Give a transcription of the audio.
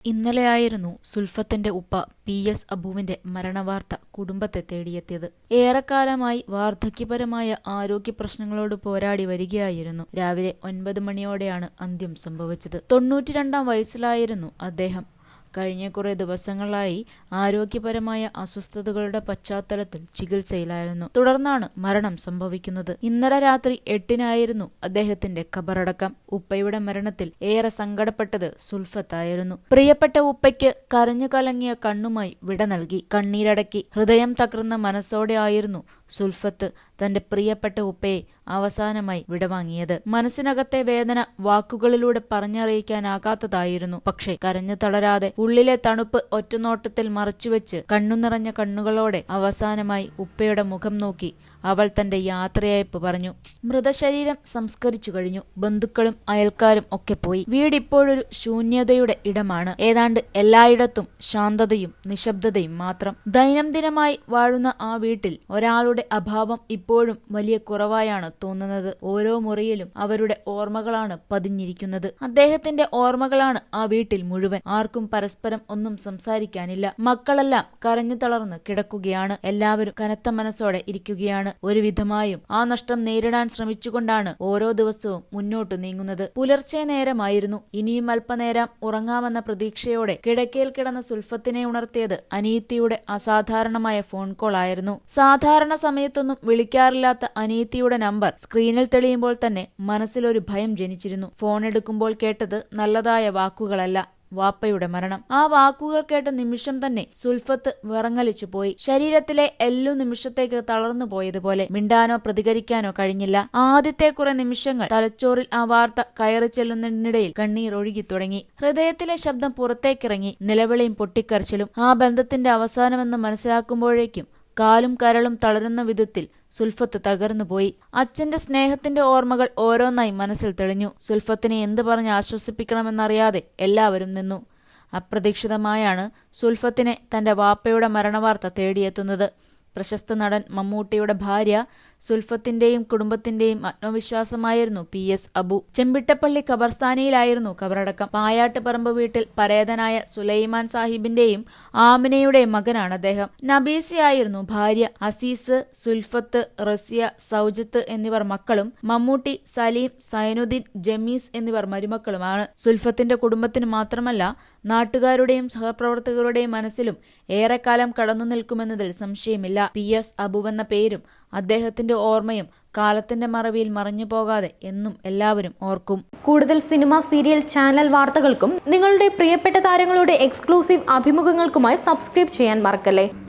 ഇന്നലെയായിരുന്നു സുൽഫത്തിന്റെ ഉപ്പ പി.എസ്. അബുവിന്റെ മരണവാർത്ത കുടുംബത്തെ തേടിയെത്തിയത്. ഏറെക്കാലമായി വാർദ്ധക്യപരമായ ആരോഗ്യപ്രശ്നങ്ങളോട് പോരാടി വരികയായിരുന്നു. രാവിലെ 9 മണിയോടെയാണ് അന്ത്യം സംഭവിച്ചത്. 92-ാം വയസ്സിലായിരുന്നു അദ്ദേഹം. കഴിഞ്ഞ കുറേ ദിവസങ്ങളായി ആരോഗ്യപരമായ അസ്വസ്ഥതകളുടെ പശ്ചാത്തലത്തിൽ ചികിത്സയിലായിരുന്നു. തുടർന്നാണ് മരണം സംഭവിക്കുന്നത്. ഇന്നലെ രാത്രി 8-നായിരുന്നു അദ്ദേഹത്തിന്റെ ഖബറടക്കം. ഉപ്പയുടെ മരണത്തിൽ ഏറെ സങ്കടപ്പെട്ടത് സുൽഫത്തായിരുന്നു. പ്രിയപ്പെട്ട ഉപ്പയ്ക്ക് കരഞ്ഞു കലങ്ങിയ കണ്ണുമായി വിട നൽകി. കണ്ണീരടക്കി ഹൃദയം തകർന്ന മനസ്സോടെ ആയിരുന്നു സുൽഫത്ത് തന്റെ പ്രിയപ്പെട്ട ഉപ്പയെ അവസാനമായി വിടവാങ്ങിയത്. മനസ്സിനകത്തെ വേദന വാക്കുകളിലൂടെ പറഞ്ഞറിയിക്കാനാകാത്തതായിരുന്നു. പക്ഷേ കരഞ്ഞു തളരാതെ ഉള്ളിലെ തണുപ്പ് ഒറ്റനോട്ടത്തിൽ മറച്ചുവെച്ച് കണ്ണുനിറഞ്ഞ കണ്ണുകളോടെ അവസാനമായി ഉപ്പയുടെ മുഖം നോക്കി അവൾ തന്റെ യാത്രയയപ്പ് പറഞ്ഞു. മൃതശരീരം സംസ്കരിച്ചു കഴിഞ്ഞു. ബന്ധുക്കളും അയൽക്കാരും ഒക്കെ പോയി. വീടിപ്പോഴൊരു ശൂന്യതയുടെ ഇടമാണ്. ഏതാണ്ട് എല്ലായിടത്തും ശാന്തതയും നിശബ്ദതയും മാത്രം. ദൈനംദിനമായി വാഴുന്ന ആ വീട്ടിൽ ഒരാളുടെ അഭാവം ഇപ്പോഴും വലിയ കുറവായാണ് തോന്നുന്നത്. ഓരോ മുറിയിലും അവരുടെ ഓർമ്മകളാണ് പതിഞ്ഞിരിക്കുന്നത്. അദ്ദേഹത്തിന്റെ ഓർമ്മകളാണ് ആ വീട്ടിൽ മുഴുവൻ. ആർക്കും പരസ്പരം ഒന്നും സംസാരിക്കാനില്ല. മക്കളെല്ലാം കരഞ്ഞു തളർന്ന് കിടക്കുകയാണ്. എല്ലാവരും കനത്ത മനസ്സോടെ ഇരിക്കുകയാണ്. ഒരു വിധമായും ആ നഷ്ടം നേരിടാൻ ശ്രമിച്ചുകൊണ്ടാണ് ഓരോ ദിവസവും മുന്നോട്ടു നീങ്ങുന്നത്. പുലർച്ചെ നേരമായിരുന്നു. ഇനിയും അല്പനേരം ഉറങ്ങാമെന്ന പ്രതീക്ഷയോടെ കിടക്കയിൽ കിടന്ന സുൽഫത്തിനെ ഉണർത്തിയത് അനീത്തിയുടെ അസാധാരണമായ ഫോൺ കോൾ ആയിരുന്നു. സാധാരണ സമയത്തൊന്നും വിളിക്കാറില്ലാത്ത അനീത്തിയുടെ നമ്പർ സ്ക്രീനിൽ തെളിയുമ്പോൾ തന്നെ മനസ്സിലൊരു ഭയം ജനിച്ചിരുന്നു. ഫോൺ എടുക്കുമ്പോൾ കേട്ടത് നല്ലതായ വാക്കുകളല്ല, വാപ്പയുടെ മരണം. ആ വാക്കുകൾ കേട്ട നിമിഷം തന്നെ സുൽഫത്ത് വിറങ്ങലിച്ചു പോയി. ശരീരത്തിലെ എല്ലു നിമിഷത്തേക്ക് തളർന്നു പോയതുപോലെ. മിണ്ടാനോ പ്രതികരിക്കാനോ കഴിഞ്ഞില്ല. ആദ്യത്തെ കുറെ നിമിഷങ്ങൾ തലച്ചോറിൽ ആ വാർത്ത കയറി ചെല്ലുന്നതിനിടയിൽ കണ്ണീർ ഒഴുകി തുടങ്ങി. ഹൃദയത്തിലെ ശബ്ദം പുറത്തേക്കിറങ്ങി. നിലവിളിയും പൊട്ടിക്കരച്ചിലും. ആ ബന്ധത്തിന്റെ അവസാനമെന്ന് മനസ്സിലാക്കുമ്പോഴേക്കും കാലും കരളും തളരുന്ന വിധത്തിൽ സുൽഫത്ത് തകർന്നുപോയി. അച്ഛന്റെ സ്നേഹത്തിന്റെ ഓർമ്മകൾ ഓരോന്നായി മനസ്സിൽ തെളിഞ്ഞു. സുൽഫത്തിനെ എന്ത് പറഞ്ഞ് ആശ്വസിപ്പിക്കണമെന്നറിയാതെ എല്ലാവരും നിന്നു. അപ്രതീക്ഷിതമായാണ് സുൽഫത്തിനെ തന്റെ വാപ്പയുടെ മരണവാർത്ത തേടിയെത്തുന്നത്. പ്രശസ്ത നടൻ മമ്മൂട്ടിയുടെ ഭാര്യ സുൽഫത്തിന്റെയും കുടുംബത്തിന്റെയും ആത്മവിശ്വാസമായിരുന്നു പി.എസ്. അബു. ചെമ്പിട്ടപ്പള്ളി ഖബർസ്ഥാനിയിലായിരുന്നു ഖബറടക്കം. പായാട്ടുപറമ്പ് വീട്ടിൽ പരേതനായ സുലൈമാൻ സാഹിബിന്റെയും ആമിനയുടെയും മകനാണ് അദ്ദേഹം. നബീസയായിരുന്നു ഭാര്യ. അസീസ്, സുൽഫത്ത്, റസിയ, സൗജത്ത് എന്നിവർ മക്കളും മമ്മൂട്ടി, സലീം, സൈനുദ്ദീൻ, ജമീസ് എന്നിവർ മരുമക്കളുമാണ്. സുൽഫത്തിന്റെ കുടുംബത്തിന് മാത്രമല്ല നാട്ടുകാരുടെയും സഹപ്രവർത്തകരുടെയും മനസ്സിലും ഏറെക്കാലം കടന്നു നിൽക്കുമെന്നതിൽ സംശയമില്ല. പി.എസ്. അബുവെന്ന പേരും അദ്ദേഹത്തിന്റെ ഓർമ്മയും കാലത്തിന്റെ മറവിയിൽ മറഞ്ഞു പോകാതെ എന്നും എല്ലാവരും ഓർക്കും. കൂടുതൽ സിനിമ, സീരിയൽ, ചാനൽ വാർത്തകൾക്കും നിങ്ങളുടെ പ്രിയപ്പെട്ട താരങ്ങളുടെ എക്സ്ക്ലൂസീവ് അഭിമുഖങ്ങൾക്കുമായി സബ്സ്ക്രൈബ് ചെയ്യാൻ മറക്കല്ലേ.